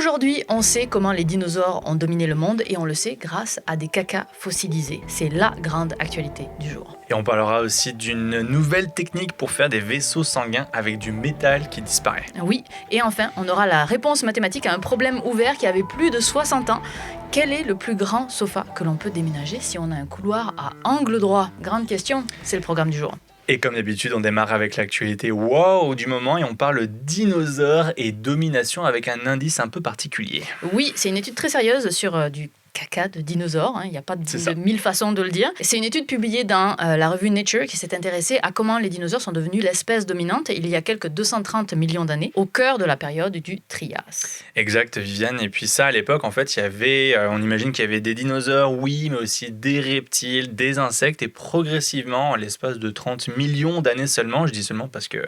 Aujourd'hui, on sait comment les dinosaures ont dominé le monde et on le sait grâce à des cacas fossilisés. C'est la grande actualité du jour. Et on parlera aussi d'une nouvelle technique pour faire des vaisseaux sanguins avec du métal qui disparaît. Oui, et enfin, on aura la réponse mathématique à un problème ouvert qui avait plus de 60 ans. Quel est le plus grand sofa que l'on peut déménager si on a un couloir à angle droit? Grande question, c'est le programme du jour. Et comme d'habitude, on démarre avec l'actualité wow du moment et on parle dinosaures et domination avec un indice un peu particulier. Oui, c'est une étude très sérieuse sur du caca de dinosaures, il n'y a pas de 1000 façons de le dire. C'est une étude publiée dans la revue Nature qui s'est intéressée à comment les dinosaures sont devenus l'espèce dominante il y a quelques 230 millions d'années, au cœur de la période du Trias. Exact, Viviane. Et puis ça, à l'époque, en fait, il y avait, on imagine qu'il y avait des dinosaures, oui, mais aussi des reptiles, des insectes, et progressivement, à l'espace de 30 millions d'années seulement, je dis seulement parce que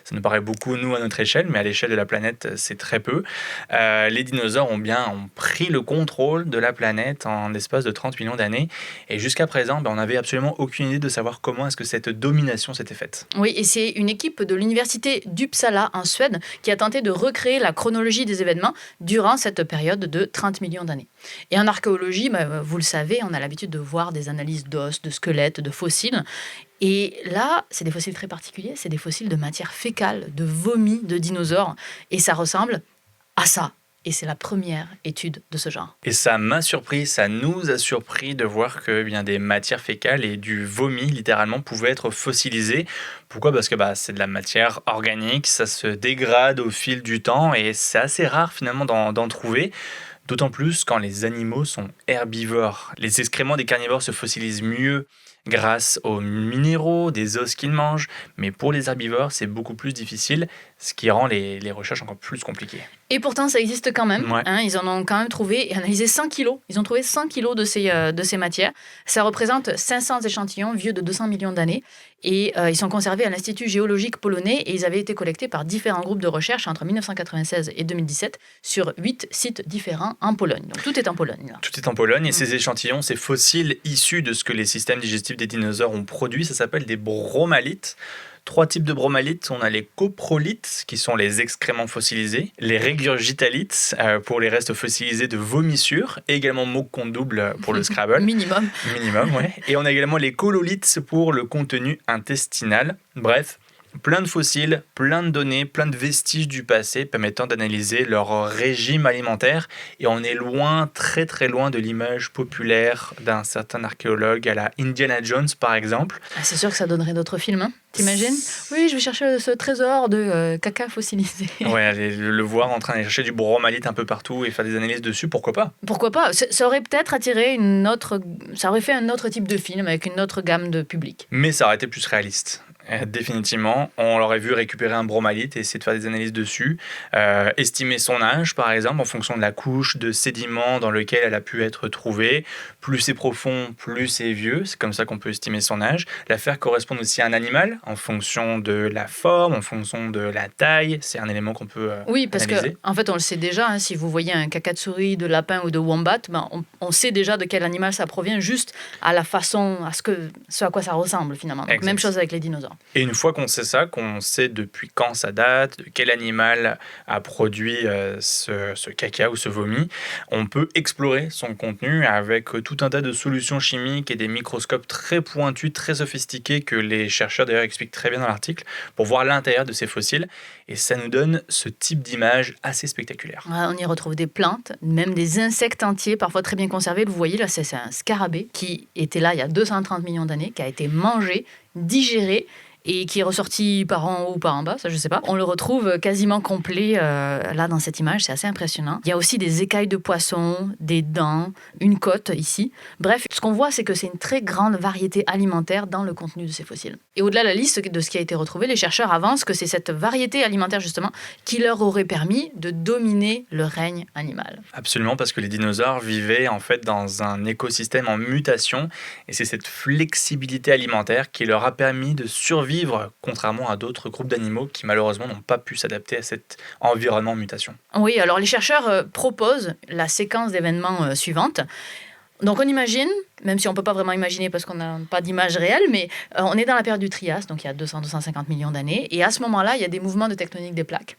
ça nous paraît beaucoup, nous, à notre échelle, mais à l'échelle de la planète, c'est très peu, les dinosaures ont pris le contrôle de la planète en l'espace de 30 millions d'années. Et jusqu'à présent, on n'avait absolument aucune idée de savoir comment est-ce que cette domination s'était faite. Oui, et c'est une équipe de l'université d'Uppsala en Suède qui a tenté de recréer la chronologie des événements durant cette période de 30 millions d'années. Et en archéologie, vous le savez, on a l'habitude de voir des analyses d'os, de squelettes, de fossiles. Et là, c'est des fossiles très particuliers, c'est des fossiles de matière fécale, de vomi de dinosaures. Et ça ressemble à ça. Et c'est la première étude de ce genre. Et ça m'a surpris, ça nous a surpris de voir que des matières fécales et du vomi, littéralement, pouvaient être fossilisées. Pourquoi ? Parce que c'est de la matière organique, ça se dégrade au fil du temps et c'est assez rare finalement d'en trouver. D'autant plus quand les animaux sont herbivores. Les excréments des carnivores se fossilisent mieux grâce aux minéraux, des os qu'ils mangent. Mais pour les herbivores, c'est beaucoup plus difficile, ce qui rend les recherches encore plus compliquées. Et pourtant, ça existe quand même. Ouais. Ils en ont quand même trouvé et analysé 100 kilos. Ils ont trouvé 100 kilos de ces matières. Ça représente 500 échantillons vieux de 200 millions d'années. Et ils sont conservés à l'Institut géologique polonais et ils avaient été collectés par différents groupes de recherche entre 1996 et 2017 sur 8 sites différents en Pologne. Donc tout est en Pologne. Là. Tout est en Pologne et ces échantillons, ces fossiles issus de ce que les systèmes digestifs des dinosaures ont produit, ça s'appelle des bromalites. 3 types de bromalites. On a les coprolites, qui sont les excréments fossilisés, les régurgitalites, pour les restes fossilisés de vomissures, et également mot compte double pour le Scrabble. Minimum, ouais. Et on a également les cololites pour le contenu intestinal. Bref, plein de fossiles, plein de données, plein de vestiges du passé permettant d'analyser leur régime alimentaire. Et on est loin, très très loin de l'image populaire d'un certain archéologue à la Indiana Jones par exemple. C'est sûr que ça donnerait d'autres films, t'imagines ? Oui, je vais chercher ce trésor de caca fossilisé. Ouais, le voir en train d'aller chercher du bromalite un peu partout et faire des analyses dessus, pourquoi pas ? Pourquoi pas ? Ça aurait peut-être attiré ça aurait fait un autre type de film avec une autre gamme de public. Mais ça aurait été plus réaliste. Définitivement, on l'aurait vu récupérer un bromalite et essayer de faire des analyses dessus, estimer son âge par exemple en fonction de la couche de sédiments dans lequel elle a pu être trouvée. Plus c'est profond, plus c'est vieux, c'est comme ça qu'on peut estimer son âge. La faire correspondre aussi à un animal en fonction de la forme, en fonction de la taille, c'est un élément qu'on peut oui, parce analyser. qu'en fait on le sait déjà, si vous voyez un caca de souris, de lapin ou de wombat, on sait déjà de quel animal ça provient juste à la façon, à ce à quoi ça ressemble finalement. Donc, même chose avec les dinosaures. Et une fois qu'on sait ça, qu'on sait depuis quand ça date, de quel animal a produit ce caca ou ce vomi, on peut explorer son contenu avec tout un tas de solutions chimiques et des microscopes très pointus, très sophistiqués que les chercheurs d'ailleurs expliquent très bien dans l'article pour voir l'intérieur de ces fossiles. Et ça nous donne ce type d'image assez spectaculaire. On y retrouve des plantes, même des insectes entiers, parfois très bien conservés. Vous voyez là, c'est un scarabée qui était là il y a 230 millions d'années, qui a été mangé, digéré, et qui est ressorti par en haut ou par en bas, ça je sais pas. On le retrouve quasiment complet là dans cette image, c'est assez impressionnant. Il y a aussi des écailles de poisson, des dents, une côte ici. Bref, ce qu'on voit, c'est que c'est une très grande variété alimentaire dans le contenu de ces fossiles. Et au-delà de la liste de ce qui a été retrouvé, les chercheurs avancent que c'est cette variété alimentaire justement qui leur aurait permis de dominer le règne animal. Absolument, parce que les dinosaures vivaient en fait dans un écosystème en mutation et c'est cette flexibilité alimentaire qui leur a permis de survivre contrairement à d'autres groupes d'animaux qui malheureusement n'ont pas pu s'adapter à cet environnement en mutation. Oui, alors les chercheurs proposent la séquence d'événements suivante. Donc on imagine même si on ne peut pas vraiment imaginer parce qu'on n'a pas d'image réelle, mais on est dans la période du Trias, donc il y a 200-250 millions d'années, et à ce moment-là, il y a des mouvements de tectonique des plaques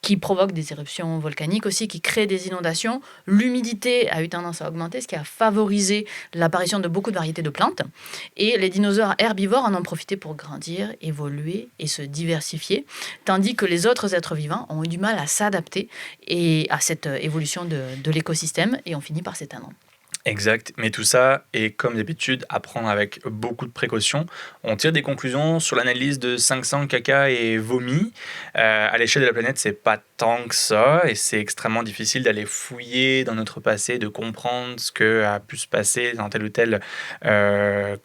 qui provoquent des éruptions volcaniques aussi, qui créent des inondations. L'humidité a eu tendance à augmenter, ce qui a favorisé l'apparition de beaucoup de variétés de plantes, et les dinosaures herbivores en ont profité pour grandir, évoluer et se diversifier, tandis que les autres êtres vivants ont eu du mal à s'adapter et à cette évolution de l'écosystème, et ont fini par s'éteindre. Exact, mais tout ça est comme d'habitude à prendre avec beaucoup de précautions. On tire des conclusions sur l'analyse de 500 caca et vomi. À l'échelle de la planète, c'est pas tant que ça, et c'est extrêmement difficile d'aller fouiller dans notre passé, de comprendre ce que a pu se passer dans telle ou telle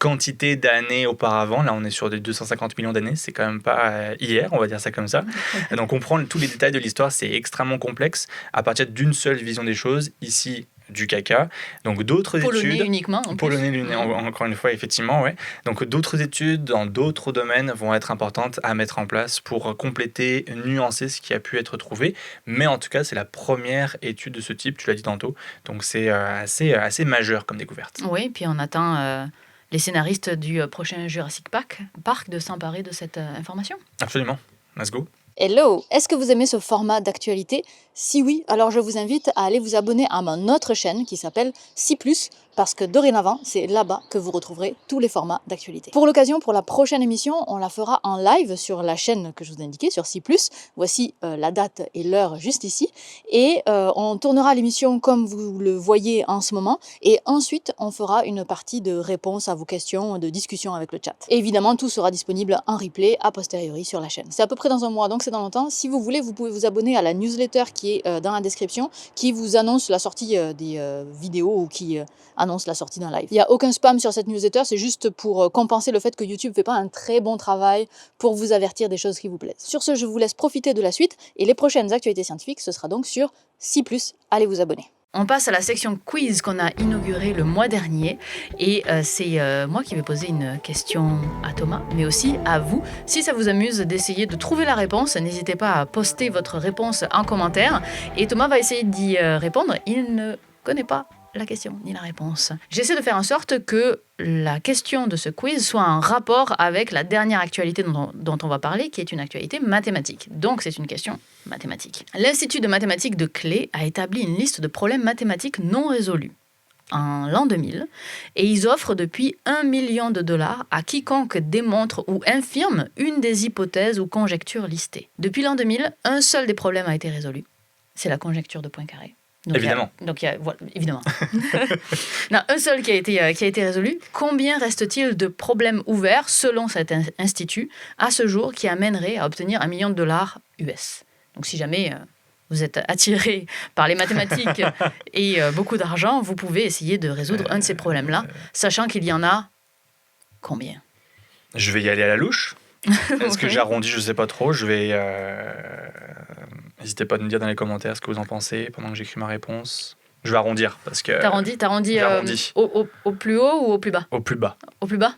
quantité d'années auparavant. Là, on est sur des 250 millions d'années, c'est quand même pas hier, on va dire ça comme ça. Donc, comprendre tous les détails de l'histoire, c'est extrêmement complexe à partir d'une seule vision des choses. Ici, du caca. Donc d'autres Polonais études... uniquement. Polonais, encore une fois, effectivement, ouais. Donc d'autres études dans d'autres domaines vont être importantes à mettre en place pour compléter, nuancer ce qui a pu être trouvé. Mais en tout cas, c'est la première étude de ce type, tu l'as dit tantôt. Donc c'est assez majeur comme découverte. Oui, puis on attend les scénaristes du prochain Jurassic Park de s'emparer de cette information. Absolument. Let's go. Hello, est-ce que vous aimez ce format d'actualité? Si oui, alors je vous invite à aller vous abonner à mon autre chaîne qui s'appelle C+, parce que dorénavant, c'est là-bas que vous retrouverez tous les formats d'actualité. Pour l'occasion, pour la prochaine émission, on la fera en live sur la chaîne que je vous ai indiquée, sur C+. Voici la date et l'heure juste ici. Et on tournera l'émission comme vous le voyez en ce moment. Et ensuite, on fera une partie de réponse à vos questions, de discussion avec le chat. Et évidemment, tout sera disponible en replay a posteriori sur la chaîne. C'est à peu près dans un mois, donc c'est dans longtemps. Si vous voulez, vous pouvez vous abonner à la newsletter qui est dans la description, qui vous annonce la sortie des vidéos ou qui annonce la sortie d'un live. Il n'y a aucun spam sur cette newsletter, c'est juste pour compenser le fait que YouTube ne fait pas un très bon travail pour vous avertir des choses qui vous plaisent. Sur ce, je vous laisse profiter de la suite et les prochaines actualités scientifiques, ce sera donc sur C+. Allez vous abonner. On passe à la section quiz qu'on a inaugurée le mois dernier et c'est moi qui vais poser une question à Thomas, mais aussi à vous. Si ça vous amuse d'essayer de trouver la réponse, n'hésitez pas à poster votre réponse en commentaire et Thomas va essayer d'y répondre. Il ne connaît pas la question ni la réponse. J'essaie de faire en sorte que la question de ce quiz soit en rapport avec la dernière actualité dont on va parler, qui est une actualité mathématique. Donc c'est une question mathématique. L'Institut de mathématiques de Clay a établi une liste de problèmes mathématiques non résolus en l'an 2000 et ils offrent depuis $1 million à quiconque démontre ou infirme une des hypothèses ou conjectures listées. Depuis l'an 2000, un seul des problèmes a été résolu. C'est la conjecture de Poincaré. Donc, évidemment. Voilà, évidemment. Non, un seul qui a été résolu. Combien reste-t-il de problèmes ouverts, selon cet institut, à ce jour, qui amènerait à obtenir $1 million US? Donc, si jamais vous êtes attiré par les mathématiques et beaucoup d'argent, vous pouvez essayer de résoudre un de ces problèmes-là, sachant qu'il y en a combien? Je vais y aller à la louche. Est-ce que j'arrondis? Je ne sais pas trop. Je vais... N'hésitez pas à nous dire dans les commentaires ce que vous en pensez pendant que j'écris ma réponse. Je vais arrondir parce que... T'arrondis au plus haut ou au plus bas? Au plus bas. Au plus bas?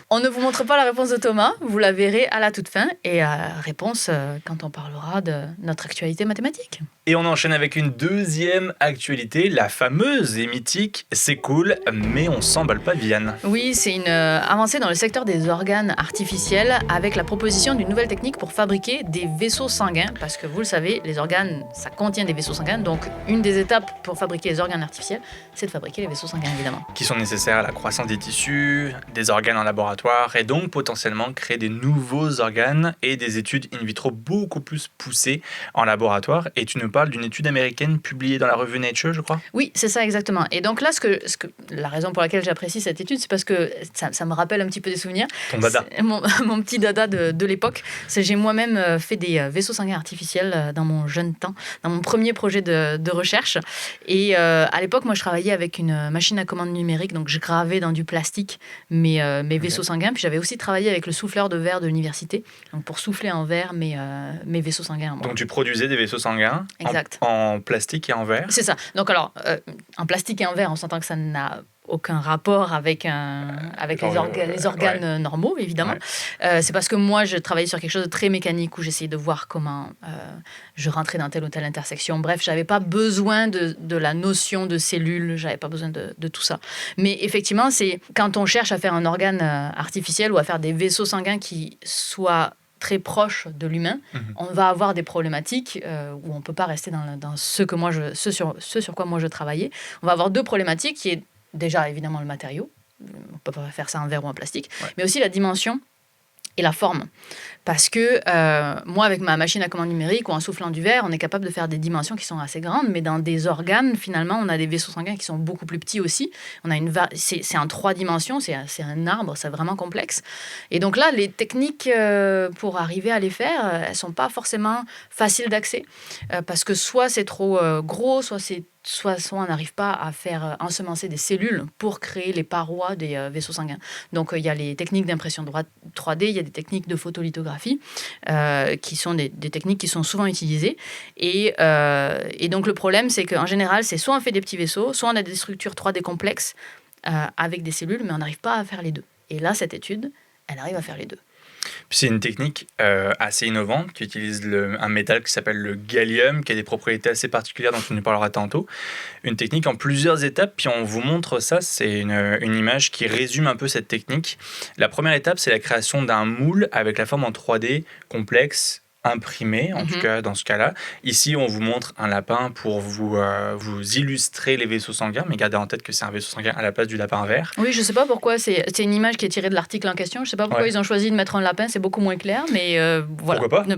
On ne vous montre pas la réponse de Thomas, vous la verrez à la toute fin et réponse quand on parlera de notre actualité mathématique. Et on enchaîne avec une deuxième actualité, la fameuse et mythique C'est cool, mais on s'emballe pas, Viviane. Oui, c'est une avancée dans le secteur des organes artificiels avec la proposition d'une nouvelle technique pour fabriquer des vaisseaux sanguins, parce que vous le savez, les organes, ça contient des vaisseaux sanguins, donc une des étapes pour fabriquer les organes artificiels, c'est de fabriquer les vaisseaux sanguins, évidemment. Qui sont nécessaires à la croissance des tissus, des organes en laboratoire, et donc potentiellement créer des nouveaux organes et des études in vitro beaucoup plus poussées en laboratoire. Et tu nous parles d'une étude américaine publiée dans la revue Nature, je crois? Oui, c'est ça exactement. Et donc là, la raison pour laquelle j'apprécie cette étude, c'est parce que ça me rappelle un petit peu des souvenirs. Ton dada. Mon petit dada de l'époque. J'ai moi-même fait des vaisseaux sanguins artificiels dans mon jeune temps, dans mon premier projet de recherche. Et à l'époque, moi, je travaillais avec une machine à commande numérique, donc je gravais dans du plastique mes vaisseaux sanguins. Puis j'avais aussi travaillé avec le souffleur de verre de l'université, donc pour souffler en verre mes vaisseaux sanguins. Donc tu produisais des vaisseaux sanguins exact. En plastique et en verre? C'est ça. Donc alors, en plastique et en verre, on s'entend que ça n'a aucun rapport avec les organes normaux, évidemment. C'est parce que moi, je travaillais sur quelque chose de très mécanique où j'essayais de voir comment je rentrais dans telle ou telle intersection. Bref, je n'avais pas besoin de la notion de cellule, je n'avais pas besoin de tout ça. Mais effectivement, c'est quand on cherche à faire un organe artificiel ou à faire des vaisseaux sanguins qui soient très proche de l'humain, on va avoir des problématiques où on ne peut pas rester dans ce sur quoi moi je travaillais. On va avoir deux problématiques qui est déjà évidemment le matériau, on ne peut pas faire ça en verre ou en plastique, mais aussi la dimension et la forme. Parce que moi, avec ma machine à commande numérique ou en soufflant du verre, on est capable de faire des dimensions qui sont assez grandes, mais dans des organes, finalement, on a des vaisseaux sanguins qui sont beaucoup plus petits aussi. On a c'est en 3 dimensions, c'est un arbre, c'est vraiment complexe. Et donc là, les techniques pour arriver à les faire, elles ne sont pas forcément faciles d'accès, parce que soit c'est trop gros, soit on n'arrive pas à faire ensemencer des cellules pour créer les parois des vaisseaux sanguins. Donc, il y a les techniques d'impression 3D, il y a des techniques de photolithographie qui sont des techniques qui sont souvent utilisées. Et donc, le problème, c'est qu'en général, c'est soit on fait des petits vaisseaux, soit on a des structures 3D complexes avec des cellules, mais on n'arrive pas à faire les deux. Et là, cette étude, elle arrive à faire les deux. Puis c'est une technique assez innovante qui utilise un métal qui s'appelle le gallium, qui a des propriétés assez particulières dont on nous parlera tantôt. Une technique en plusieurs étapes, puis on vous montre ça, c'est une image qui résume un peu cette technique. La première étape, c'est la création d'un moule avec la forme en 3D complexe, imprimé, en tout cas dans ce cas-là. Ici, on vous montre un lapin pour vous illustrer les vaisseaux sanguins, mais gardez en tête que c'est un vaisseau sanguin à la place du lapin vert. Oui, je ne sais pas pourquoi, c'est une image qui est tirée de l'article en question, je ne sais pas pourquoi ils ont choisi de mettre un lapin, c'est beaucoup moins clair, mais voilà. Pourquoi pas.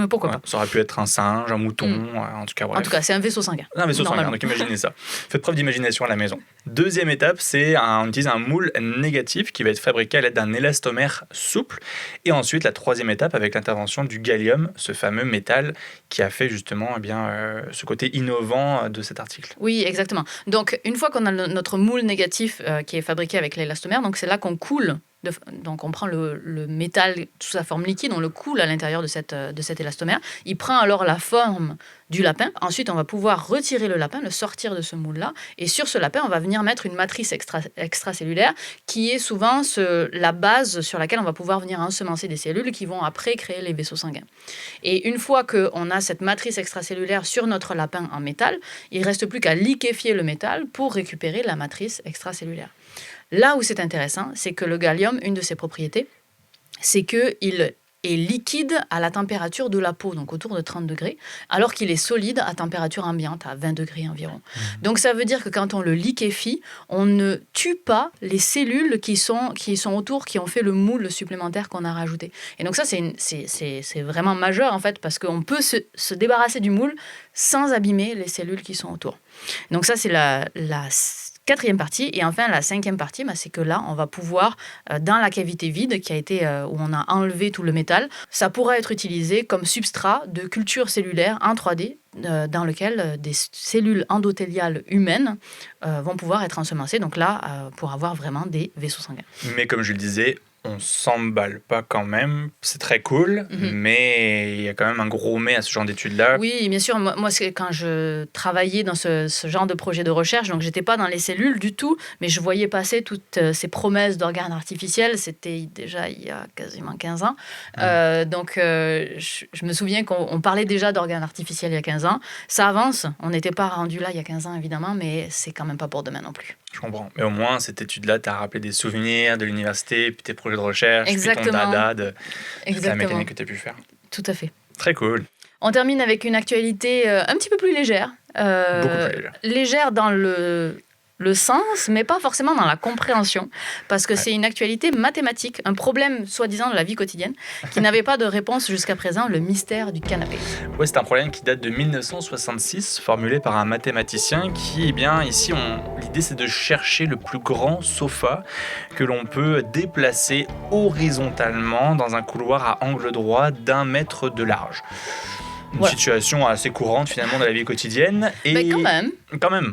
Pourquoi pas. Ça aurait pu être un singe, un mouton, en tout cas. Bref. En tout cas, c'est un vaisseau sanguin. Un vaisseau sanguin, donc imaginez ça. Faites preuve d'imagination à la maison. Deuxième étape, on utilise un moule négatif qui va être fabriqué à l'aide d'un élastomère souple. Et ensuite, la troisième étape, avec l'intervention du gallium, ce fameux métal qui a fait justement ce côté innovant de cet article. Oui, exactement. Donc, une fois qu'on a notre moule négatif qui est fabriqué avec l'élastomère, donc c'est là qu'on coule. Donc, on prend le métal sous sa forme liquide, on le coule à l'intérieur de cet élastomère. Il prend alors la forme du lapin. Ensuite, on va pouvoir retirer le lapin, le sortir de ce moule-là. Et sur ce lapin, on va venir mettre une matrice extracellulaire qui est souvent la base sur laquelle on va pouvoir venir ensemencer des cellules qui vont après créer les vaisseaux sanguins. Et une fois qu'on a cette matrice extracellulaire sur notre lapin en métal, il ne reste plus qu'à liquéfier le métal pour récupérer la matrice extracellulaire. Là où c'est intéressant, c'est que le gallium, une de ses propriétés, c'est qu'il est liquide à la température de la peau, donc autour de 30 degrés, alors qu'il est solide à température ambiante, à 20 degrés environ. Donc ça veut dire que quand on le liquéfie, on ne tue pas les cellules qui sont autour, qui ont fait le moule supplémentaire qu'on a rajouté. Et donc ça, c'est vraiment majeur, en fait, parce qu'on peut se débarrasser du moule sans abîmer les cellules qui sont autour. Donc ça, c'est la 4e partie. Et enfin, la 5e partie, c'est que là, on va pouvoir, dans la cavité vide qui a été, où on a enlevé tout le métal, ça pourra être utilisé comme substrat de culture cellulaire en 3D dans lequel des cellules endothéliales humaines vont pouvoir être ensemencées. Donc là, pour avoir vraiment des vaisseaux sanguins. Mais comme je le disais, on s'emballe pas quand même. C'est très cool, mais il y a quand même un gros mais à ce genre d'études-là. Oui, bien sûr. Moi, c'est quand je travaillais dans ce genre de projet de recherche, donc j'étais pas dans les cellules du tout, mais je voyais passer toutes ces promesses d'organes artificiels. C'était déjà il y a quasiment 15 ans. Donc, je me souviens qu'on parlait déjà d'organes artificiels il y a 15 ans. Ça avance. On n'était pas rendu là il y a 15 ans, évidemment, mais c'est quand même pas pour demain non plus. Je comprends. Mais au moins, cette étude-là t'a rappelé des souvenirs de l'université, puis tes projets de recherche, Exactement. puis ton dada de la mécanique que tu as pu faire. Tout à fait. Très cool. On termine avec une actualité un petit peu plus légère. Beaucoup plus légère. Légère dans le sens, mais pas forcément dans la compréhension, parce que c'est une actualité mathématique, un problème soi-disant de la vie quotidienne, qui n'avait pas de réponse jusqu'à présent, le mystère du canapé. Ouais, c'est un problème qui date de 1966, formulé par un mathématicien qui, ici, l'idée c'est de chercher le plus grand sofa que l'on peut déplacer horizontalement dans un couloir à angle droit d'1 mètre de large. Une situation assez courante finalement dans la vie quotidienne. Et Mais quand même.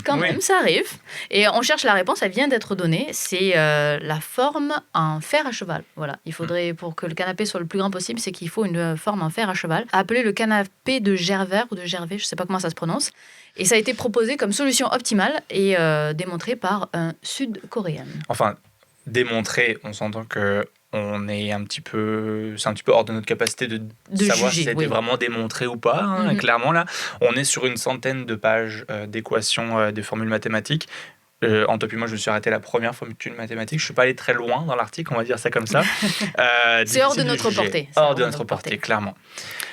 Quand même, ça arrive. Et on cherche la réponse, elle vient d'être donnée. C'est la forme en fer à cheval. Voilà. Il faudrait, pour que le canapé soit le plus grand possible, c'est qu'il faut une forme en fer à cheval, appelée le canapé de Gerver ou de Gervais, je ne sais pas comment ça se prononce. Et ça a été proposé comme solution optimale et démontré par un Sud-Coréen. Enfin, démontré, on s'entend que c'est un petit peu hors de notre capacité de savoir juger, si ça a été vraiment démontré ou pas. Clairement, là, on est sur une centaine de pages d'équations, des formules mathématiques. En top, moi, je me suis arrêté à la première formule mathématique. Je ne suis pas allé très loin dans l'article, on va dire ça comme ça. C'est hors de notre portée. Hors de notre portée, clairement.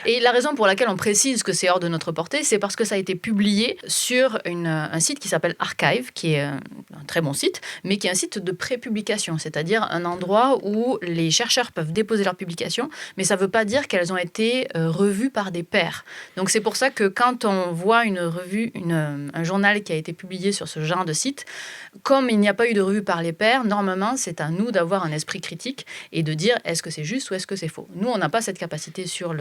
Et la raison pour laquelle on précise que c'est hors de notre portée, c'est parce que ça a été publié sur un site qui s'appelle Archive, qui est un très bon site, mais qui est un site de pré-publication, c'est-à-dire un endroit où les chercheurs peuvent déposer leurs publications, mais ça ne veut pas dire qu'elles ont été revues par des pairs. Donc c'est pour ça que quand on voit une revue, un journal qui a été publié sur ce genre de site, comme il n'y a pas eu de revue par les pairs, normalement c'est à nous d'avoir un esprit critique et de dire est-ce que c'est juste ou est-ce que c'est faux. Nous, on n'a pas cette capacité sur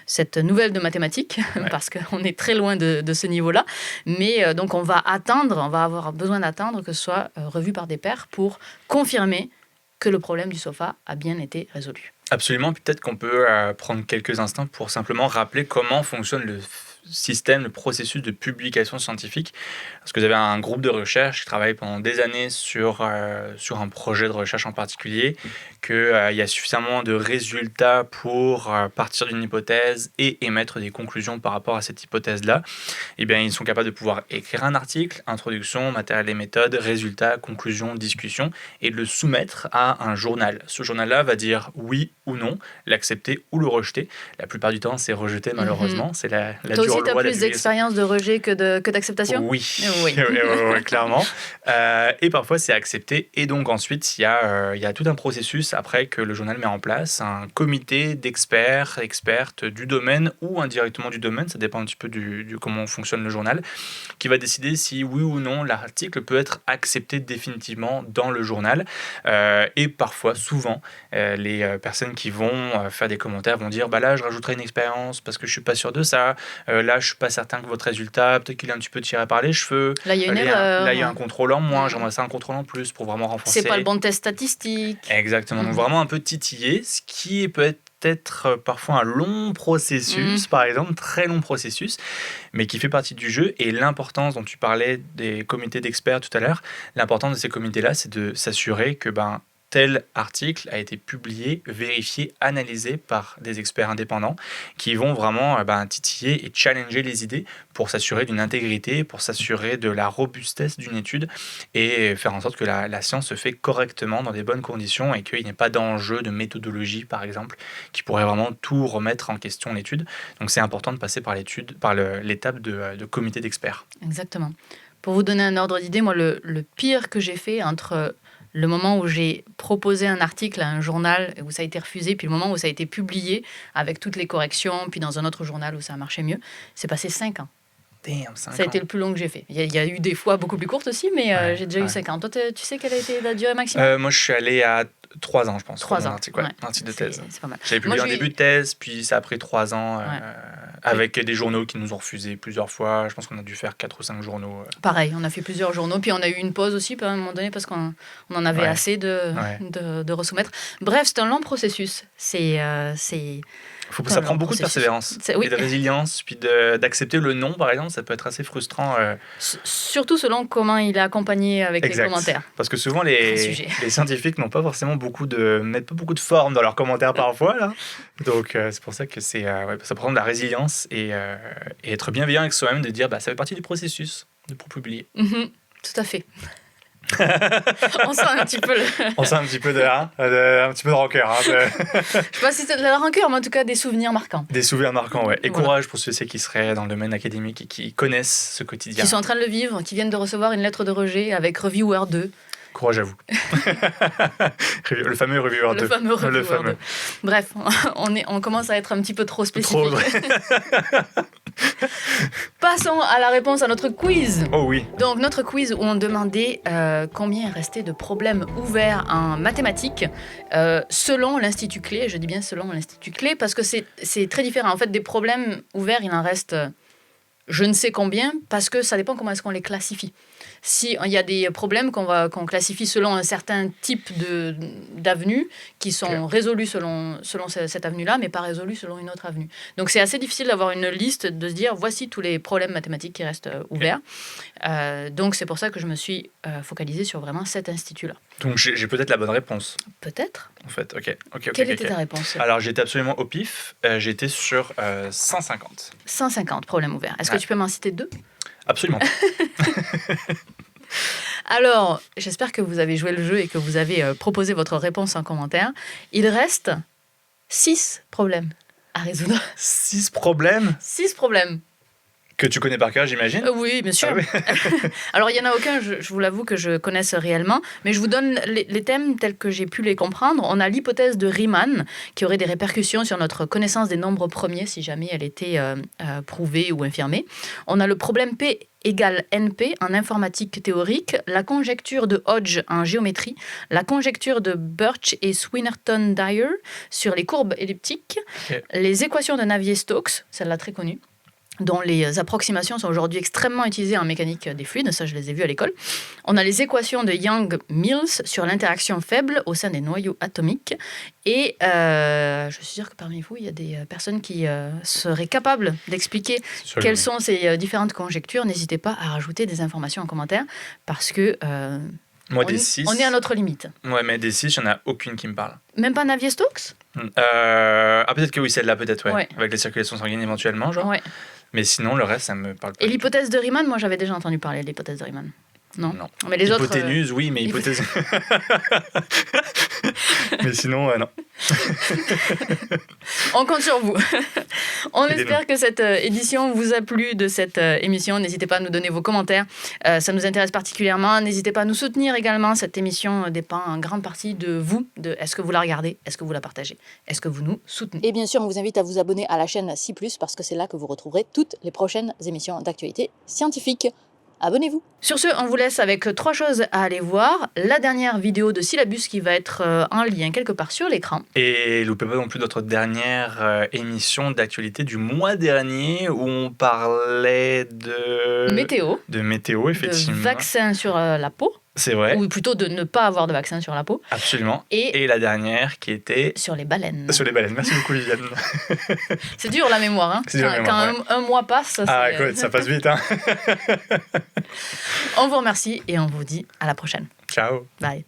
cette nouvelle de mathématiques, parce qu'on est très loin de ce niveau-là. Mais donc, on va avoir besoin d'attendre que ce soit revu par des pairs pour confirmer que le problème du sofa a bien été résolu. Absolument. Peut-être qu'on peut prendre quelques instants pour simplement rappeler comment fonctionne le système, le processus de publication scientifique. Parce que vous avez un groupe de recherche qui travaille pendant des années sur un projet de recherche en particulier, qu'il y a suffisamment de résultats pour partir d'une hypothèse et émettre des conclusions par rapport à cette hypothèse-là. Et bien, ils sont capables de pouvoir écrire un article, introduction, matériel et méthode, résultats, conclusions, discussions, et de le soumettre à un journal. Ce journal-là va dire oui ou non, l'accepter ou le rejeter. La plupart du temps, c'est rejeté, malheureusement. C'est la dure loi. Toi aussi, tu as plus d'expérience de rejet que d'acceptation ? Oui, clairement. Et parfois, c'est accepté. Et donc, ensuite, il y a tout un processus après que le journal met en place, un comité d'experts, expertes du domaine ou indirectement du domaine, ça dépend un petit peu du comment fonctionne le journal, qui va décider si oui ou non l'article peut être accepté définitivement dans le journal. Et parfois, souvent, les personnes qui vont faire des commentaires vont dire là, je rajouterai une expérience parce que je suis pas sûr de ça. Là, je suis pas certain que votre résultat, peut-être qu'il est un petit peu tiré par les cheveux. Là, il y a une erreur. Là, il y a un contrôle en moins. J'aimerais ça un contrôle en plus pour vraiment renforcer. C'est pas le bon test statistique. Exactement. Donc, vraiment un peu titiller, ce qui peut être parfois un long processus, par exemple, très long processus, mais qui fait partie du jeu. Et l'importance dont tu parlais des comités d'experts tout à l'heure, l'importance de ces comités-là, c'est de s'assurer que tel article a été publié, vérifié, analysé par des experts indépendants qui vont vraiment titiller et challenger les idées pour s'assurer d'une intégrité, pour s'assurer de la robustesse d'une étude et faire en sorte que la science se fait correctement dans des bonnes conditions et qu'il n'y ait pas d'enjeu de méthodologie, par exemple, qui pourrait vraiment tout remettre en question l'étude. Donc c'est important de passer par l'étape de comité d'experts. Exactement. Pour vous donner un ordre d'idée, moi, le pire que j'ai fait entre le moment où j'ai proposé un article à un journal où ça a été refusé, puis le moment où ça a été publié avec toutes les corrections, puis dans un autre journal où ça a marché mieux, c'est passé 5 ans. Damn, 5 ans. Ça a été le plus long que j'ai fait. Il y a eu des fois beaucoup plus courtes aussi, mais j'ai déjà eu 5 ans. Toi, tu sais quelle a été la durée maximum ? Moi, je suis allé à 3 ans, je pense. 3 ans. Article de thèse. C'est pas mal. J'avais publié un début de thèse, puis ça a pris 3 ans avec des journaux qui nous ont refusé plusieurs fois. Je pense qu'on a dû faire 4 ou 5 journaux. Pareil, on a fait plusieurs journaux, puis on a eu une pause aussi à un moment donné parce qu'on en avait assez de resoumettre. Bref, c'est un long processus. Ça prend beaucoup de persévérance et de résilience, puis d'accepter le non, par exemple, ça peut être assez frustrant. Surtout selon comment il est accompagné avec les commentaires. Parce que souvent, les scientifiques n'ont pas forcément mettent pas beaucoup de forme dans leurs commentaires parfois. Là. Donc, c'est pour ça que ça prend de la résilience et être bienveillant avec soi-même, de dire ça fait partie du processus pour publier. Tout à fait. On sent un petit peu On sent un petit peu de rancœur. Je sais pas si c'est de la rancœur, mais en tout cas des souvenirs marquants. Des souvenirs marquants, ouais. Et courage pour ceux qui seraient dans le domaine académique et qui connaissent ce quotidien. Qui sont en train de le vivre, qui viennent de recevoir une lettre de rejet avec Reviewer 2. Courage à vous. Le fameux Reviewer 2. Le fameux. Bref, on commence à être un petit peu trop spécifique. Passons à la réponse à notre quiz. Oh oui. Donc notre quiz où on demandait combien il restait de problèmes ouverts en mathématiques selon l'Institut Clé. Je dis bien selon l'Institut Clé parce que c'est très différent. En fait, des problèmes ouverts, il en reste je ne sais combien parce que ça dépend comment est-ce qu'on les classifie. Si il y a des problèmes qu'on classifie selon un certain type d'avenue qui sont résolus selon cette avenue-là, mais pas résolus selon une autre avenue. Donc c'est assez difficile d'avoir une liste, de se dire voici tous les problèmes mathématiques qui restent ouverts. Donc c'est pour ça que je me suis focalisée sur vraiment cet institut-là. Donc j'ai peut-être la bonne réponse. Peut-être. En fait, ok. Quelle était ta réponse? Alors j'étais absolument au pif. J'étais sur 150. 150 problèmes ouverts. Est-ce que tu peux m'en citer 2? Absolument. Alors, j'espère que vous avez joué le jeu et que vous avez proposé votre réponse en commentaire. Il reste 6 problèmes à résoudre. 6 problèmes 6 problèmes. que tu connais par cœur, j'imagine. Oui, bien sûr. Ah oui. Alors, il n'y en a aucun, je vous l'avoue, que je connaisse réellement, mais je vous donne les thèmes tels que j'ai pu les comprendre. On a l'hypothèse de Riemann, qui aurait des répercussions sur notre connaissance des nombres premiers, si jamais elle était prouvée ou infirmée. On a le problème P égale NP en informatique théorique, la conjecture de Hodge en géométrie, la conjecture de Birch et Swinnerton-Dyer sur les courbes elliptiques, les équations de Navier-Stokes, celle-là très connue, dont les approximations sont aujourd'hui extrêmement utilisées en mécanique des fluides, ça je les ai vues à l'école. On a les équations de Young-Mills sur l'interaction faible au sein des noyaux atomiques. Et je suis sûre que parmi vous, il y a des personnes qui seraient capables d'expliquer quelles sont ces différentes conjectures. N'hésitez pas à rajouter des informations en commentaire, parce que Moi, des 6. on est à notre limite. Ouais, mais des 6, il n'y en a aucune qui me parle. Même pas Navier-Stokes? Peut-être que oui, celle-là, peut-être, Ouais. Avec les circulations sanguines éventuellement, genre. Ouais. Mais sinon, le reste, ça me parle pas. Et l'hypothèse de Riemann, moi j'avais déjà entendu parler de l'hypothèse de Riemann. Non. Non. Mais les autres. Hypoténuse, oui, mais hypothèse. Mais sinon, non. On compte sur vous. On Aidez-nous. espère que cette édition vous a plu de cette émission. N'hésitez pas à nous donner vos commentaires. Ça nous intéresse particulièrement. N'hésitez pas à nous soutenir également. Cette émission dépend en grande partie de vous. Est-ce que vous la regardez? Est-ce que vous la partagez? Est-ce que vous nous soutenez? Et bien sûr, on vous invite à vous abonner à la chaîne C+, parce que c'est là que vous retrouverez toutes les prochaines émissions d'actualité scientifique. Abonnez-vous. Sur ce, on vous laisse avec 3 choses à aller voir. La dernière vidéo de Syllabus qui va être en lien quelque part sur l'écran. Et loupez pas non plus notre dernière émission d'actualité du mois dernier où on parlait de... Météo. De météo, effectivement. De vaccins sur la peau. C'est vrai. Ou plutôt de ne pas avoir de vaccin sur la peau. Absolument. Et la dernière qui était... sur les baleines. Sur les baleines. Merci beaucoup, Viviane. C'est dur la mémoire. Hein. C'est dur, la Quand mémoire, un mois passe, Ah, écoute, ça passe vite, hein. On vous remercie et on vous dit à la prochaine. Ciao. Bye.